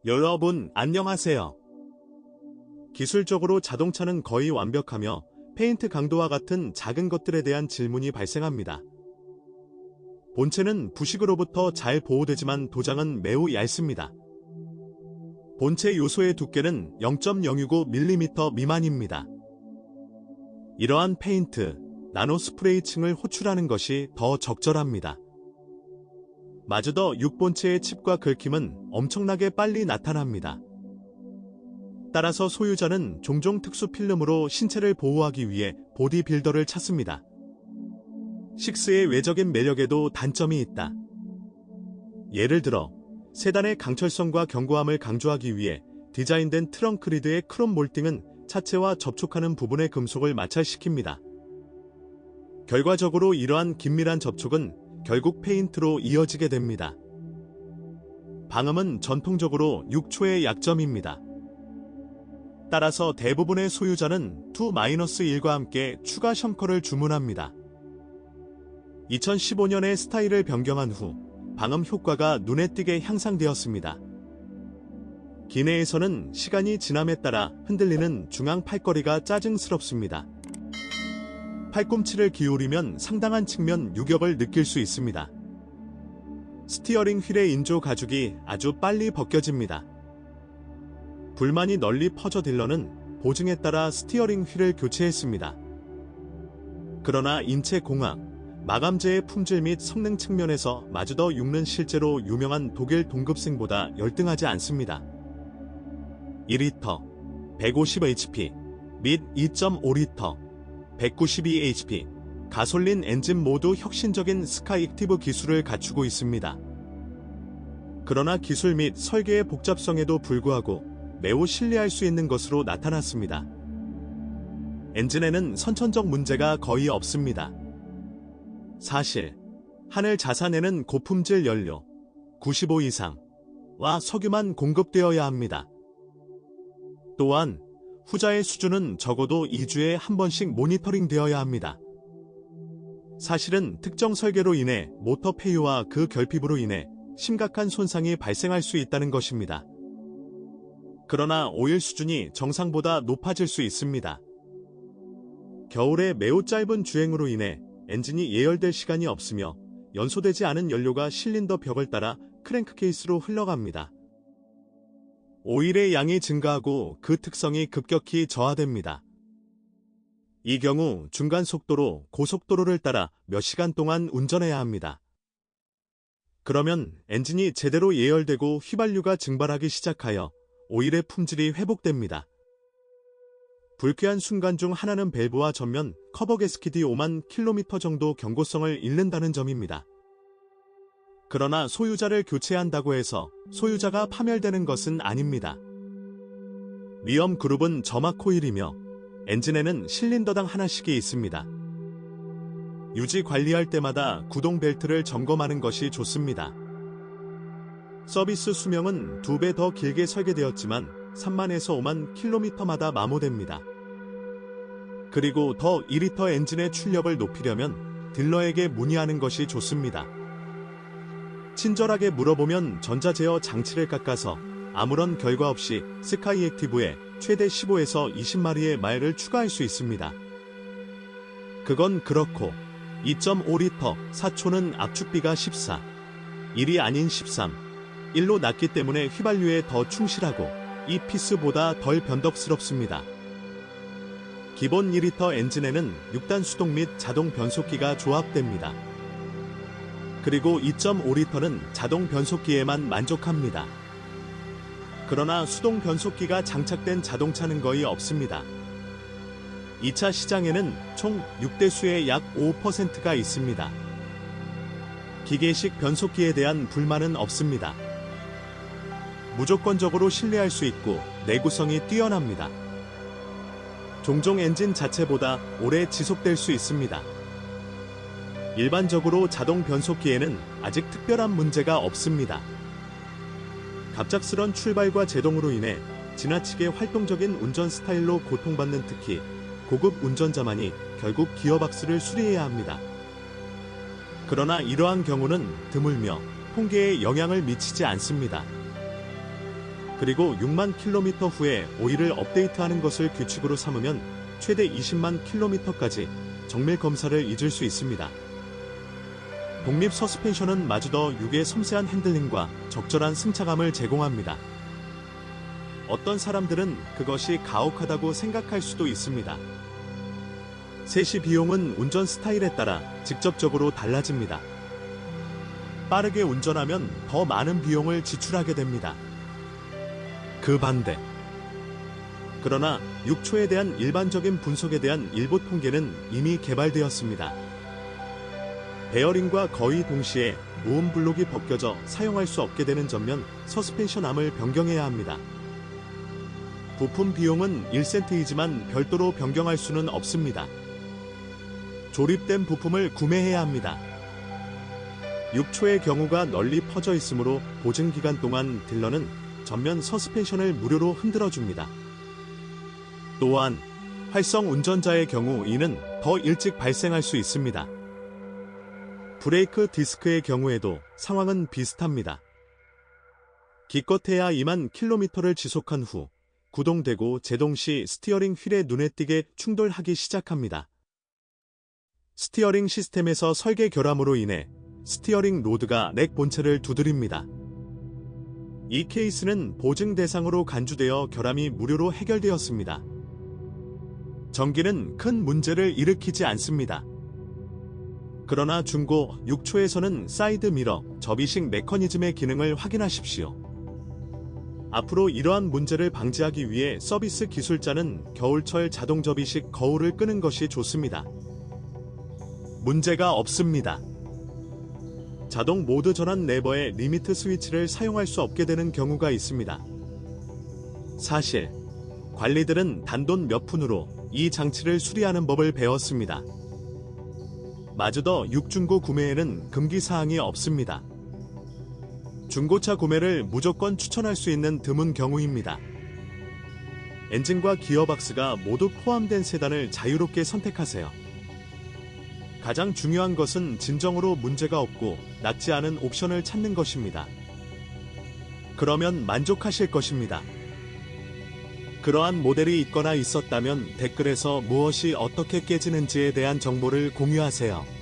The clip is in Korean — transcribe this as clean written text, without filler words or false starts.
여러분, 안녕하세요. 기술적으로 자동차는 거의 완벽하며 페인트 강도와 같은 작은 것들에 대한 질문이 발생합니다. 본체는 부식으로부터 잘 보호되지만 도장은 매우 얇습니다. 본체 요소의 두께는 0.065mm 미만입니다. 이러한 페인트, 나노 스프레이층을 호출하는 것이 더 적절합니다. 마저더 6본체의 칩과 긁힘은 엄청나게 빨리 나타납니다. 따라서 소유자는 종종 특수 필름으로 신체를 보호하기 위해 보디빌더를 찾습니다. 6의 외적인 매력에도 단점이 있다. 예를 들어 세단의 강철성과 견고함을 강조하기 위해 디자인된 트렁크 리드의 크롬 몰딩은 차체와 접촉하는 부분의 금속을 마찰시킵니다. 결과적으로 이러한 긴밀한 접촉은 결국 페인트로 이어지게 됩니다. 방음은 전통적으로 6초의 약점입니다. 따라서 대부분의 소유자는 2-1과 함께 추가 셔커를 주문합니다. 2015년에 스타일을 변경한 후 방음 효과가 눈에 띄게 향상되었습니다. 기내에서는 시간이 지남에 따라 흔들리는 중앙 팔걸이가 짜증스럽습니다. 팔꿈치를 기울이면 상당한 측면 유격을 느낄 수 있습니다. 스티어링 휠의 인조 가죽이 아주 빨리 벗겨집니다. 불만이 널리 퍼져 딜러는 보증에 따라 스티어링 휠을 교체했습니다. 그러나 인체 공학, 마감재의 품질 및 성능 측면에서 마저더 6는 실제로 유명한 독일 동급생보다 열등하지 않습니다. 2리터, 150hp 및 2.5리터, 192hp, 가솔린 엔진 모두 혁신적인 스카이액티브 기술을 갖추고 있습니다. 그러나 기술 및 설계의 복잡성에도 불구하고 매우 신뢰할 수 있는 것으로 나타났습니다. 엔진에는 선천적 문제가 거의 없습니다. 사실, 하늘 자산에는 고품질 연료, 95 이상와 석유만 공급되어야 합니다. 또한, 후자의 수준은 적어도 2주에 한 번씩 모니터링 되어야 합니다. 사실은 특정 설계로 인해 모터 폐유와 그 결핍으로 인해 심각한 손상이 발생할 수 있다는 것입니다. 그러나 오일 수준이 정상보다 높아질 수 있습니다. 겨울에 매우 짧은 주행으로 인해 엔진이 예열될 시간이 없으며 연소되지 않은 연료가 실린더 벽을 따라 크랭크 케이스로 흘러갑니다. 오일의 양이 증가하고 그 특성이 급격히 저하됩니다. 이 경우 중간 속도로 고속도로를 따라 몇 시간 동안 운전해야 합니다. 그러면 엔진이 제대로 예열되고 휘발유가 증발하기 시작하여 오일의 품질이 회복됩니다. 불쾌한 순간 중 하나는 밸브와 전면 커버 게스킷이 5만 킬로미터 정도 경고성을 잃는다는 점입니다. 그러나 소유자를 교체한다고 해서 소유자가 파멸되는 것은 아닙니다. 위험 그룹은 점막 코일이며 엔진에는 실린더당 하나씩이 있습니다. 유지 관리할 때마다 구동 벨트를 점검하는 것이 좋습니다. 서비스 수명은 2배 더 길게 설계되었지만 3만에서 5만 킬로미터마다 마모됩니다. 그리고 더 2리터 엔진의 출력을 높이려면 딜러에게 문의하는 것이 좋습니다. 친절하게 물어보면 전자제어 장치를 깎아서 아무런 결과 없이 스카이액티브에 최대 15에서 20마리의 마일을 추가할 수 있습니다. 그건 그렇고 2.5리터 4초는 압축비가 14, 1이 아닌 13, 1로 낮기 때문에 휘발유에 더 충실하고 이 피스보다 덜 변덕스럽습니다. 기본 2리터 엔진에는 6단 수동 및 자동 변속기가 조합됩니다. 그리고 2.5리터는 자동 변속기에만 만족합니다. 그러나 수동 변속기가 장착된 자동차는 거의 없습니다. 2차 시장에는 총 6대수의 약 5%가 있습니다. 기계식 변속기에 대한 불만은 없습니다. 무조건적으로 신뢰할 수 있고 내구성이 뛰어납니다. 종종 엔진 자체보다 오래 지속될 수 있습니다. 일반적으로 자동 변속기에는 아직 특별한 문제가 없습니다. 갑작스런 출발과 제동으로 인해 지나치게 활동적인 운전 스타일로 고통받는 특히 고급 운전자만이 결국 기어박스를 수리해야 합니다. 그러나 이러한 경우는 드물며 통계에 영향을 미치지 않습니다. 그리고 6만 킬로미터 후에 오일을 업데이트하는 것을 규칙으로 삼으면 최대 20만 킬로미터까지 정밀 검사를 잊을 수 있습니다. 독립 서스펜션은 마주더 6의 섬세한 핸들링과 적절한 승차감을 제공합니다. 어떤 사람들은 그것이 가혹하다고 생각할 수도 있습니다. 세시 비용은 운전 스타일에 따라 직접적으로 달라집니다. 빠르게 운전하면 더 많은 비용을 지출하게 됩니다. 그 반대. 그러나 6초에 대한 일반적인 분석에 대한 일부 통계는 이미 개발되었습니다. 베어링과 거의 동시에 무음 블록이 벗겨져 사용할 수 없게 되는 전면 서스펜션 암을 변경해야 합니다. 부품 비용은 1센트이지만 별도로 변경할 수는 없습니다. 조립된 부품을 구매해야 합니다. 6초의 경우가 널리 퍼져 있으므로 보증 기간 동안 딜러는 전면 서스펜션을 무료로 흔들어줍니다. 또한 활성 운전자의 경우 이는 더 일찍 발생할 수 있습니다. 브레이크 디스크의 경우에도 상황은 비슷합니다. 기껏해야 2만 킬로미터를 지속한 후 구동되고 제동 시 스티어링 휠에 눈에 띄게 충돌하기 시작합니다. 스티어링 시스템에서 설계 결함으로 인해 스티어링 로드가 넥 본체를 두드립니다. 이 케이스는 보증 대상으로 간주되어 결함이 무료로 해결되었습니다. 전기는 큰 문제를 일으키지 않습니다. 그러나 중고 6초에서는 사이드 미러, 접이식 메커니즘의 기능을 확인하십시오. 앞으로 이러한 문제를 방지하기 위해 서비스 기술자는 겨울철 자동 접이식 거울을 끄는 것이 좋습니다. 문제가 없습니다. 자동 모드 전환 레버의 리미트 스위치를 사용할 수 없게 되는 경우가 있습니다. 사실 관리들은 단돈 몇 푼으로 이 장치를 수리하는 법을 배웠습니다. 마주더 6중고 구매에는 금기사항이 없습니다. 중고차 구매를 무조건 추천할 수 있는 드문 경우입니다. 엔진과 기어박스가 모두 포함된 세단을 자유롭게 선택하세요. 가장 중요한 것은 진정으로 문제가 없고 낮지 않은 옵션을 찾는 것입니다. 그러면 만족하실 것입니다. 그러한 모델이 있거나 있었다면 댓글에서 무엇이 어떻게 깨지는지에 대한 정보를 공유하세요.